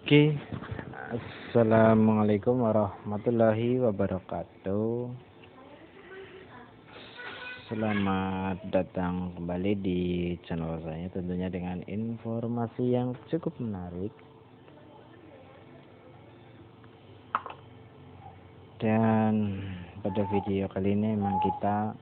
Oke, assalamualaikum warahmatullahi wabarakatuh. Selamat datang kembali di channel saya, tentunya dengan informasi yang cukup menarik. Dan pada video kali ini memang kita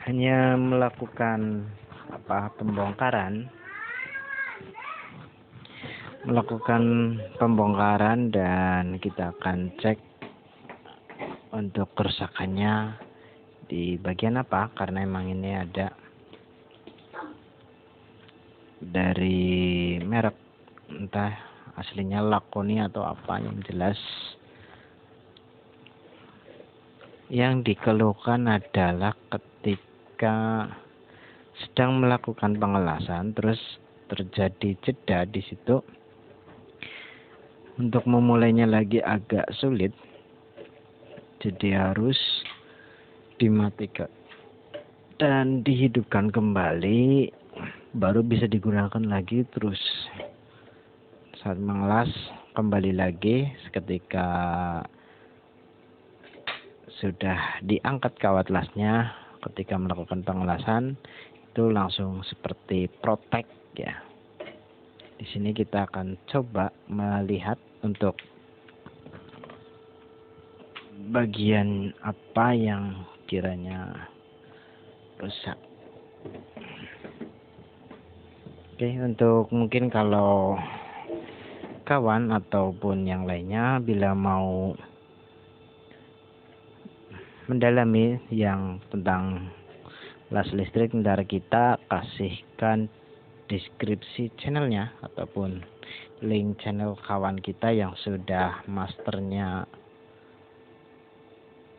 hanya melakukan pembongkaran dan kita akan cek untuk kerusakannya di bagian apa, karena emang ini ada dari merek entah aslinya Lakoni atau apa, yang jelas yang dikeluhkan adalah ketika sedang melakukan pengelasan terus terjadi jeda di situ, untuk memulainya lagi agak sulit, jadi harus dimatikan dan dihidupkan kembali baru bisa digunakan lagi. Terus saat mengelas kembali lagi, ketika sudah diangkat kawat lasnya ketika melakukan pengelasan itu langsung seperti protek ya. Di sini kita akan coba melihat untuk bagian apa yang kiranya rusak. Oke, untuk mungkin kalau kawan ataupun yang lainnya bila mau mendalami yang tentang las listrik, ntar kita kasihkan deskripsi channelnya ataupun link channel kawan kita yang sudah masternya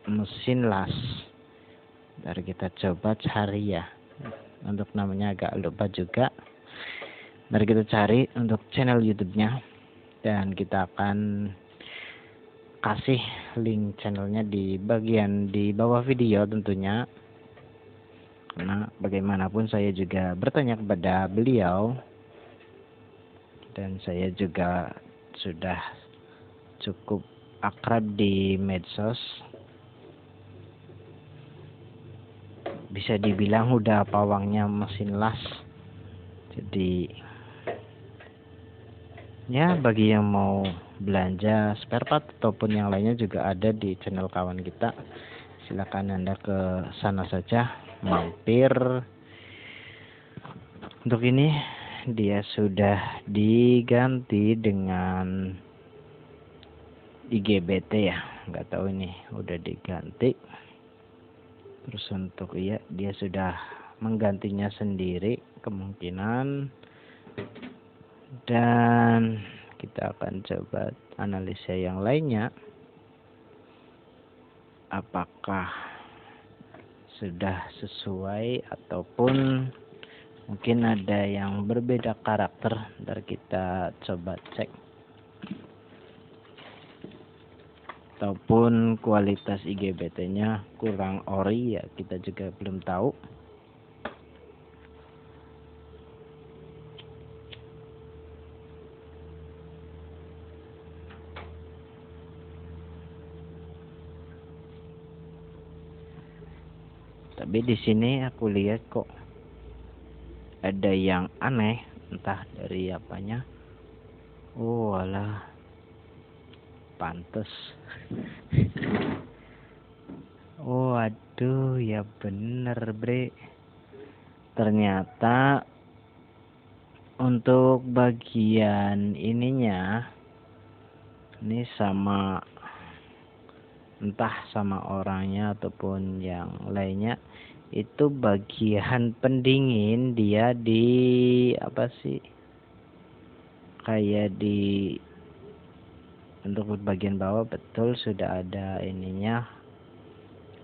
mesin las. Ntar kita coba cari ya, untuk namanya agak lupa juga. Ntar kita cari untuk channel YouTube-nya dan kita akan kasih link channelnya di bagian di bawah video tentunya, karena bagaimanapun saya juga bertanya kepada beliau dan saya juga sudah cukup akrab di medsos, bisa dibilang udah pawangnya mesin las. Jadi ya, bagi yang mau belanja spare part ataupun yang lainnya juga ada di channel kawan kita, silakan Anda ke sana saja mampir. Untuk ini dia sudah diganti dengan IGBT ya, nggak tahu ini udah diganti. Terus untuk dia sudah menggantinya sendiri kemungkinan. Dan kita akan coba analisa yang lainnya, apakah sudah sesuai ataupun mungkin ada yang berbeda karakter. Ntar kita coba cek, ataupun kualitas IGBT-nya kurang ori ya, kita juga belum tahu. Tapi di sini aku lihat kok ada yang aneh, entah dari apanya. Oh alah, pantes. Oh aduh, ya bener bre, ternyata untuk bagian ininya ini sama, entah sama orangnya ataupun yang lainnya, itu bagian pendingin dia di apa sih, kayak di untuk bagian bawah betul sudah ada ininya,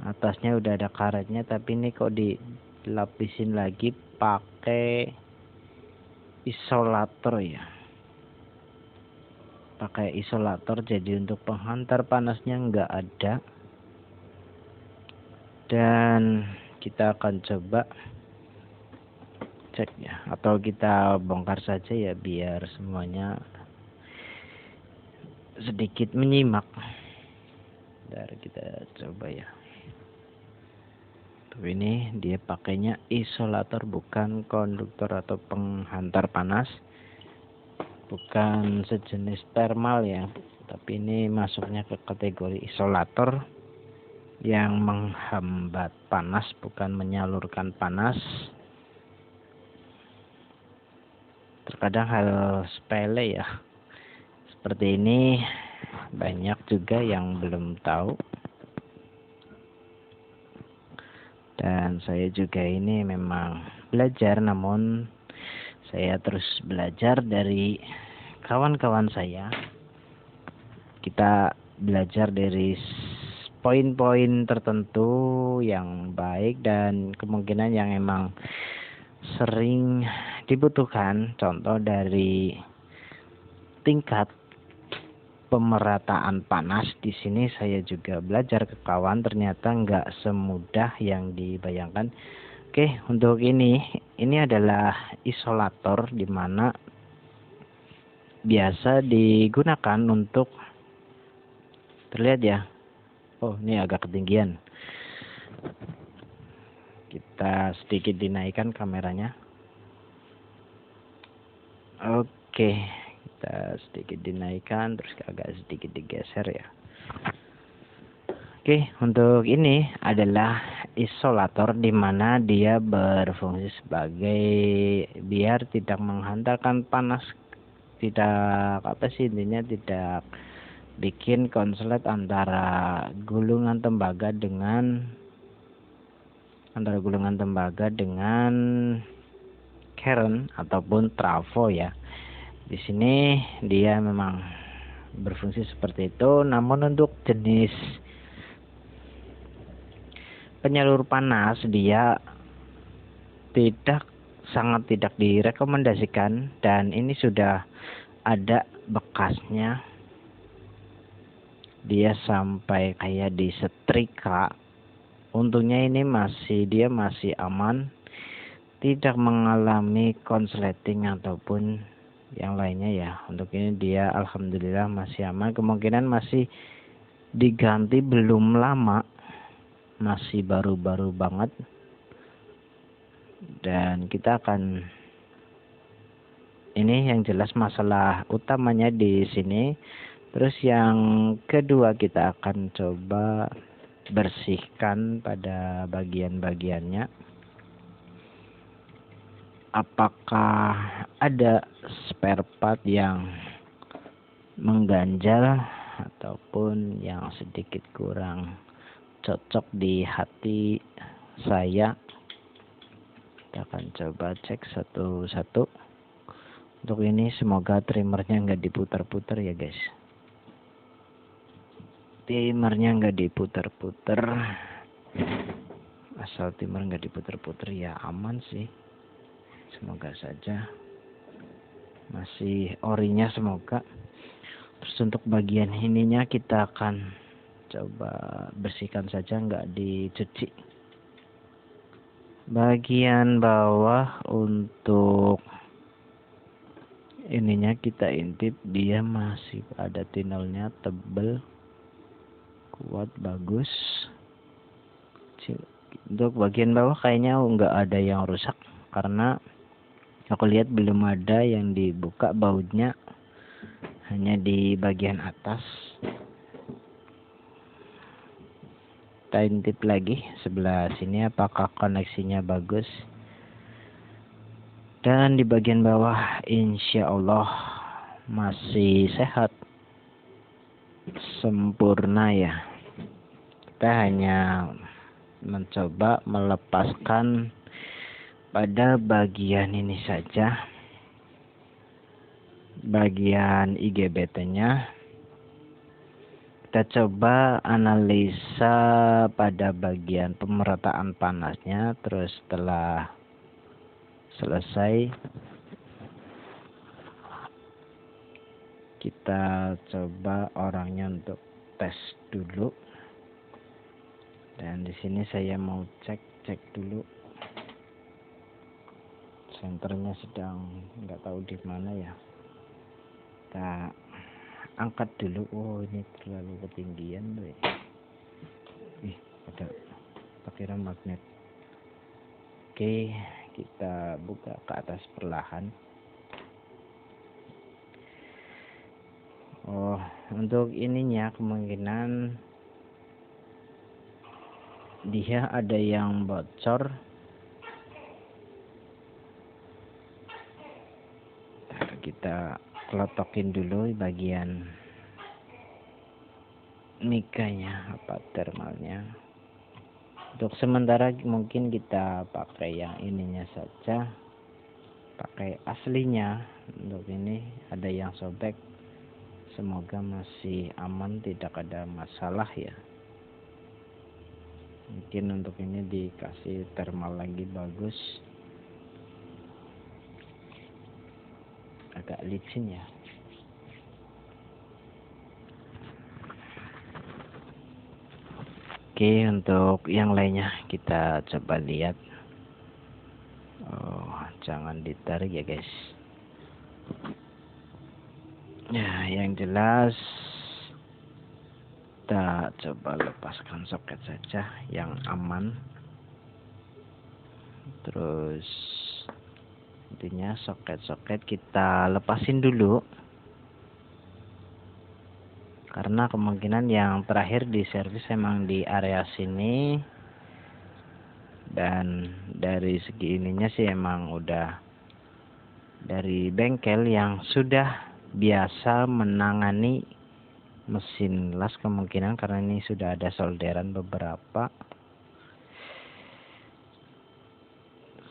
atasnya udah ada karetnya, tapi ini kok dilapisin lagi pakai isolator ya, pakai isolator, jadi untuk penghantar panasnya nggak ada. Dan kita akan coba cek ya, atau kita bongkar saja ya biar semuanya sedikit menyimak. Dari kita coba ya. Tuh, ini dia pakainya isolator, bukan konduktor atau penghantar panas, bukan sejenis thermal ya, tapi ini masuknya ke kategori isolator yang menghambat panas, bukan menyalurkan panas. Terkadang hal sepele ya seperti ini banyak juga yang belum tahu, dan saya juga ini memang belajar, namun saya terus belajar dari kawan-kawan saya. Kita belajar dari poin-poin tertentu yang baik dan kemungkinan yang emang sering dibutuhkan. Contoh dari tingkat pemerataan panas di sini saya juga belajar ke kawan, ternyata nggak semudah yang dibayangkan. Oke, untuk ini adalah isolator di mana biasa digunakan untuk, terlihat ya. Oh, ini agak ketinggian. Kita sedikit dinaikkan kameranya. Oke, kita sedikit dinaikkan, terus agak sedikit digeser ya. Oke, untuk ini adalah isolator di mana dia berfungsi sebagai biar tidak menghantarkan panas, tidak intinya tidak bikin konslet antara gulungan tembaga dengan keren ataupun trafo ya. Di sini dia memang berfungsi seperti itu, namun untuk jenis penyalur panas dia sangat tidak direkomendasikan, dan ini sudah ada bekasnya. Dia sampai kayak disetrika. Untungnya ini dia masih aman, tidak mengalami konsleting ataupun yang lainnya ya. Untuk ini dia alhamdulillah masih aman. Kemungkinan masih diganti belum lama, masih baru-baru banget. Dan kita akan, ini yang jelas masalah utamanya di sini. Terus yang kedua, kita akan coba bersihkan pada bagian-bagiannya. Apakah ada spare part yang mengganjal ataupun yang sedikit kurang cocok di hati saya. Kita akan coba cek satu-satu. Untuk ini semoga trimmernya nggak diputar-putar ya guys. Timernya nggak diputar-putar, asal timer nggak diputar-putar ya aman sih. Semoga saja masih orinya, semoga. Terus untuk bagian ininya kita akan coba bersihkan saja, nggak dicuci. Bagian bawah untuk ininya kita intip, dia masih ada tinelnya, tebel, kuat, bagus. Untuk bagian bawah kayaknya nggak ada yang rusak, karena aku lihat belum ada yang dibuka bautnya, hanya di bagian atas. Kita intip lagi sebelah sini apakah koneksinya bagus. Dan di bagian bawah insya Allah masih sehat, sempurna ya. Kita hanya mencoba melepaskan pada bagian ini saja, bagian IGBT-nya. Kita coba analisa pada bagian pemerataan panasnya. Terus setelah selesai, kita coba orangnya untuk tes dulu. Dan di sini saya mau cek dulu. Senternya sedang nggak tahu di mana ya. Kita angkat dulu. Oh, ini terlalu ketinggian tuh ya. Ada kira magnet. Oke, kita buka ke atas perlahan. Oh, untuk ininya kemungkinan dia ada yang bocor. Kita kelotokin dulu bagian mikanya apa thermalnya. Untuk sementara mungkin kita pakai yang ininya saja, pakai aslinya. Untuk ini ada yang sobek, semoga masih aman, tidak ada masalah ya. Mungkin untuk ini dikasih thermal lagi bagus. Agak licin ya. Oke, untuk yang lainnya kita coba lihat. Oh, jangan ditarik ya guys. Ya, yang jelas kita coba lepaskan soket saja yang aman. Terus intinya soket-soket kita lepasin dulu, karena kemungkinan yang terakhir di servis emang di area sini, dan dari segi ininya sih emang udah dari bengkel yang sudah biasa menangani mesin las, kemungkinan karena ini sudah ada solderan beberapa.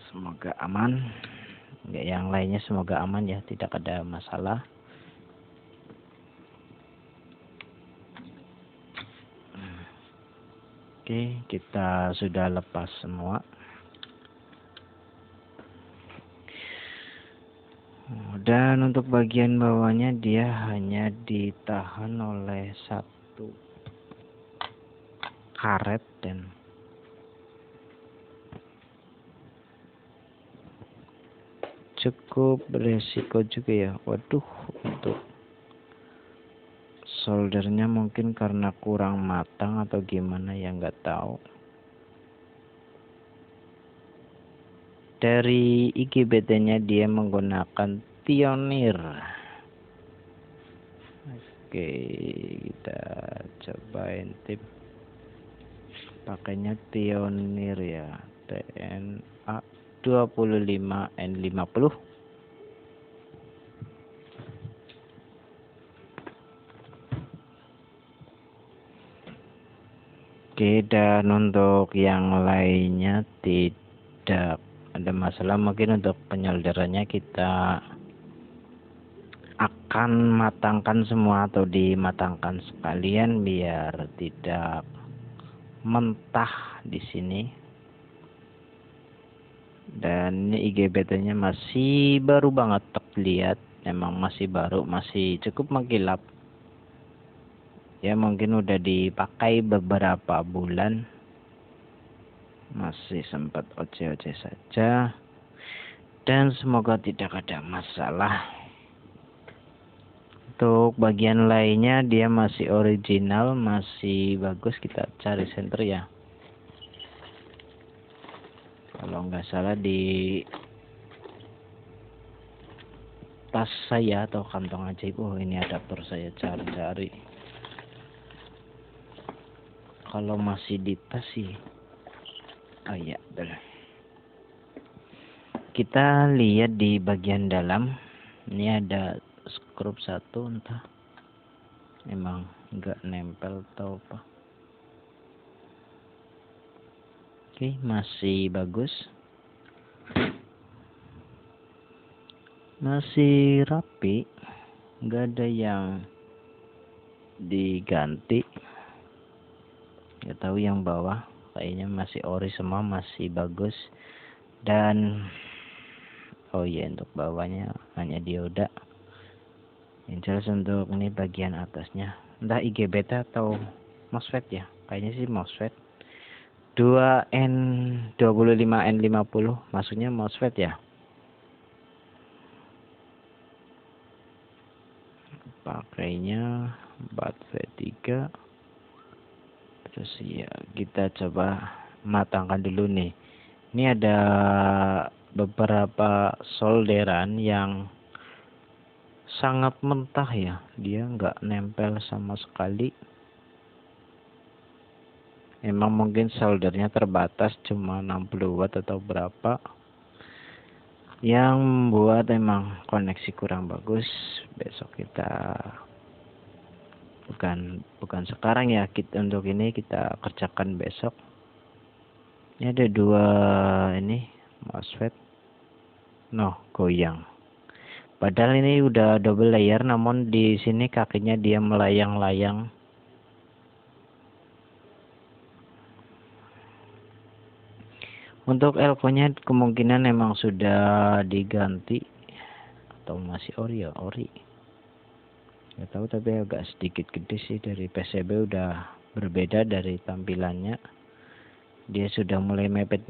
Semoga aman. Yang lainnya semoga aman ya, tidak ada masalah. Oke, kita sudah lepas semua. Dan untuk bagian bawahnya dia hanya ditahan oleh satu karet dan cukup beresiko juga ya. Waduh, untuk soldernya mungkin karena kurang matang atau gimana ya, nggak tahu. Dari IGBT-nya dia menggunakan Pioneer. Oke, kita cobain tip. Pakainya Pioneer ya, TNA 25N50. Oke, dan untuk yang lainnya tidak ada masalah. Mungkin untuk penyolderannya kita akan matangkan semua atau dimatangkan sekalian biar tidak mentah di sini. Dan ini IGBT-nya masih baru banget terlihat, emang masih baru, masih cukup mengkilap. Ya mungkin udah dipakai beberapa bulan, masih sempat oce-oce saja, dan semoga tidak ada masalah. Untuk bagian lainnya dia masih original, masih bagus. Kita cari senter ya, kalau nggak salah di tas saya atau kantong ajaib. Oh, ini adaptor, saya cari-cari. Kalau masih di tas sih, oh iya, betul. Kita lihat di bagian dalam, ini ada skrup satu, entah emang nggak nempel atau apa. Oke, masih bagus, masih rapi, nggak ada yang diganti. Nggak tahu yang bawah, kayaknya masih ori semua, masih bagus. Dan oh iya, untuk bawahnya hanya dioda. Yang jelas untuk ini bagian atasnya, entah IGBT atau MOSFET ya, kayaknya sih MOSFET. 2N25N50, maksudnya MOSFET ya. Pakainya baterai 3. Terus ya kita coba matangkan dulu nih. Ini ada beberapa solderan yang sangat mentah ya, dia nggak nempel sama sekali. Emang mungkin soldernya terbatas, cuma 60 watt atau berapa, yang membuat emang koneksi kurang bagus. Besok kita bukan sekarang ya, untuk ini kita kerjakan besok. Ini ada 2 ini MOSFET, goyang. Padahal ini udah double layer, namun di sini kakinya dia melayang-layang. Untuk elko-nya kemungkinan memang sudah diganti atau masih ori. Nggak tahu, tapi agak sedikit gede sih. Dari PCB udah berbeda dari tampilannya. Dia sudah mulai mepet.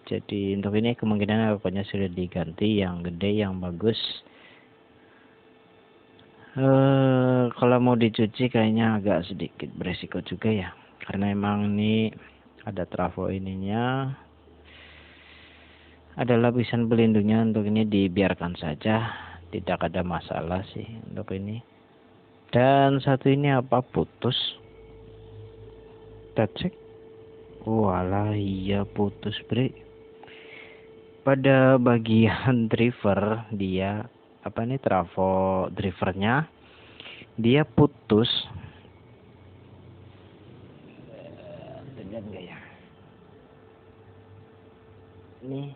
Jadi untuk ini kemungkinan elko-nya sudah diganti yang gede, yang bagus. Kalau mau dicuci kayaknya agak sedikit beresiko juga ya, karena emang ini ada trafo ininya, ada lapisan pelindungnya. Untuk ini dibiarkan saja, tidak ada masalah sih untuk ini. Dan satu ini apa, putus, kita cek. Walah, iya putus bre. Pada bagian driver dia trafo drivernya dia putus. Dengar nggak ya? Ini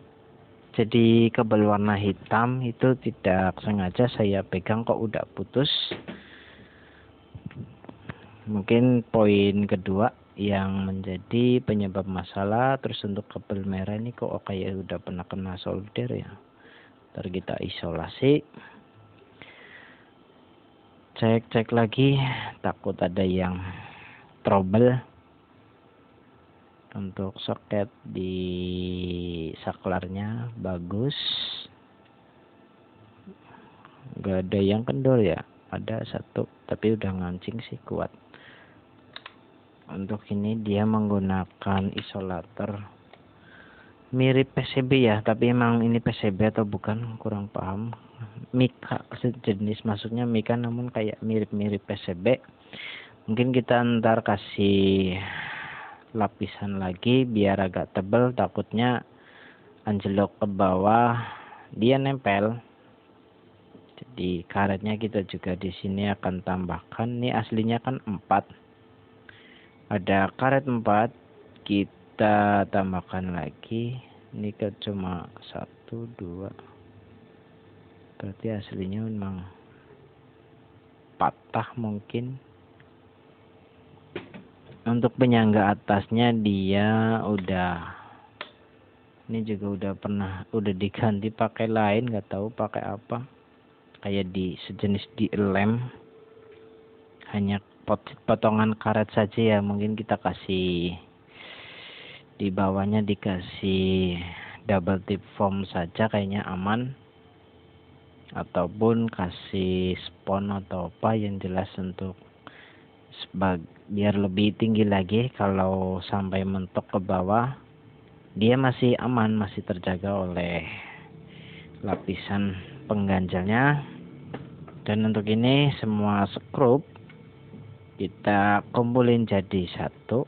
jadi kabel warna hitam itu tidak sengaja saya pegang kok udah putus. Mungkin poin kedua yang menjadi penyebab masalah. Terus untuk kabel merah ini kok kayak udah pernah kena solder ya. Ntar kita isolasi, cek lagi, takut ada yang trouble. Untuk soket di saklarnya bagus, gak ada yang kendor ya, ada satu tapi udah ngancing sih kuat. Untuk ini dia menggunakan isolator mirip PCB ya, tapi emang ini PCB atau bukan kurang paham. Mika sejenis, maksudnya Mika namun kayak mirip PCB. Mungkin kita ntar kasih lapisan lagi biar agak tebal, takutnya anjlok ke bawah dia nempel. Jadi karetnya kita juga di sini akan tambahkan. Ini aslinya kan 4, ada karet 4, kita tambahkan lagi. Ini kan cuma 1, 2, berarti aslinya memang patah mungkin. Untuk penyangga atasnya dia ini juga udah diganti pakai lain, nggak tahu pakai apa, kayak sejenis di lem, hanya potongan karet saja ya. Mungkin kita kasih di bawahnya dikasih double tip foam saja kayaknya aman, ataupun kasih spon atau apa yang jelas untuk biar lebih tinggi lagi. Kalau sampai mentok ke bawah dia masih aman, masih terjaga oleh lapisan pengganjalnya. Dan untuk ini semua skrup kita kumpulin jadi satu.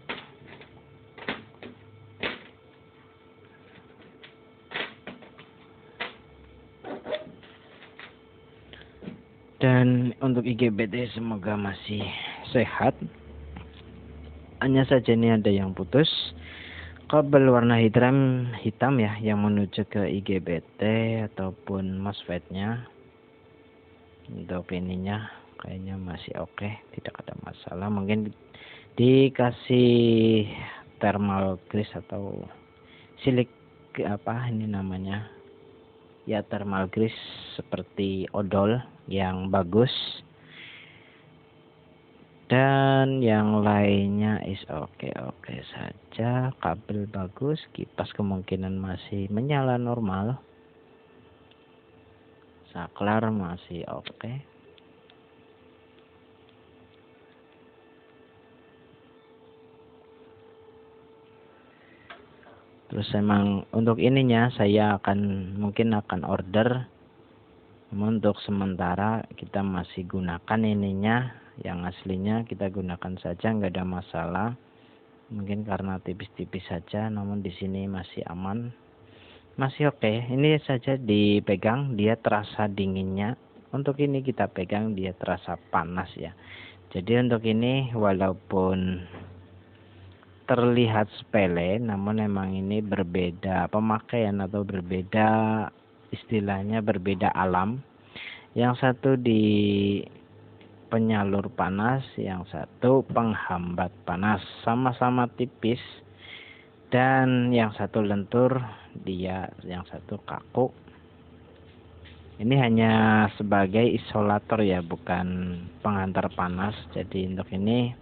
Dan untuk IGBT semoga masih sehat. Hanya saja ini ada yang putus. Kabel warna hitam ya yang menuju ke IGBT ataupun MOSFET-nya. Untuk ininya kayaknya masih oke, tidak ada masalah. Mungkin dikasih thermal grease atau silik ini namanya ya, thermal grease seperti odol yang bagus. Dan yang lainnya is oke saja. Kabel bagus, kipas kemungkinan masih menyala normal, saklar masih oke. Terus emang untuk ininya saya mungkin akan order. Untuk sementara kita masih gunakan ininya, yang aslinya kita gunakan saja, nggak ada masalah. Mungkin karena tipis-tipis saja, namun di sini masih aman, masih oke. Ini saja dipegang dia terasa dinginnya. Untuk ini kita pegang dia terasa panas ya. Jadi untuk ini walaupun terlihat sepele, namun emang ini berbeda pemakaian atau berbeda, istilahnya berbeda alam. Yang satu di penyalur panas, yang satu penghambat panas, sama-sama tipis. Dan yang satu lentur, yang satu kaku. Ini hanya sebagai isolator ya, bukan penghantar panas. Jadi untuk ini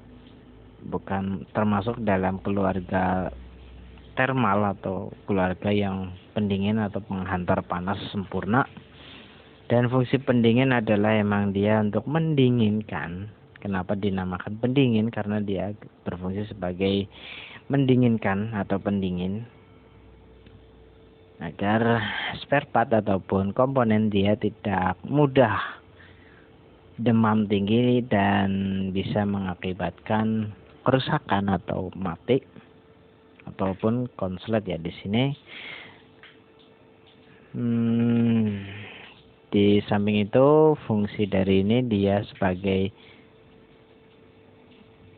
bukan termasuk dalam keluarga thermal atau keluarga yang pendingin atau penghantar panas sempurna. Dan fungsi pendingin adalah emang dia untuk mendinginkan. Kenapa dinamakan pendingin? Karena dia berfungsi sebagai mendinginkan atau pendingin, agar spare part ataupun komponen dia tidak mudah demam tinggi dan bisa mengakibatkan kerusakan atau mati ataupun konslet ya di sini. Di samping itu fungsi dari ini dia sebagai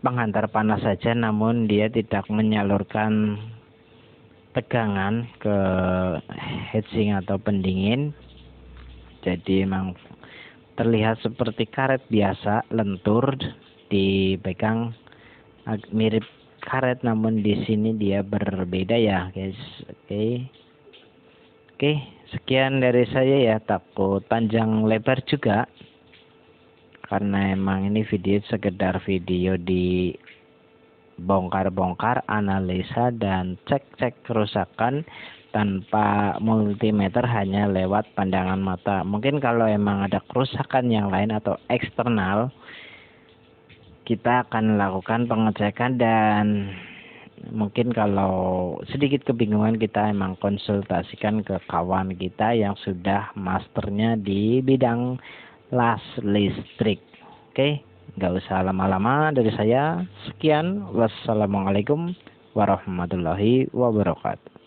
penghantar panas saja, namun dia tidak menyalurkan tegangan ke heatsink atau pendingin. Jadi memang terlihat seperti karet biasa, lentur, dipegang mirip karet, namun di sini dia berbeda ya guys. Oke, sekian dari saya ya, takut panjang lebar juga karena emang ini sekedar video di bongkar-bongkar, analisa dan cek-cek kerusakan tanpa multimeter, hanya lewat pandangan mata. Mungkin kalau emang ada kerusakan yang lain atau eksternal, kita akan lakukan pengecekan, dan mungkin kalau sedikit kebingungan kita emang konsultasikan ke kawan kita yang sudah masternya di bidang las listrik. Oke, nggak usah lama-lama dari saya. Sekian, wassalamualaikum warahmatullahi wabarakatuh.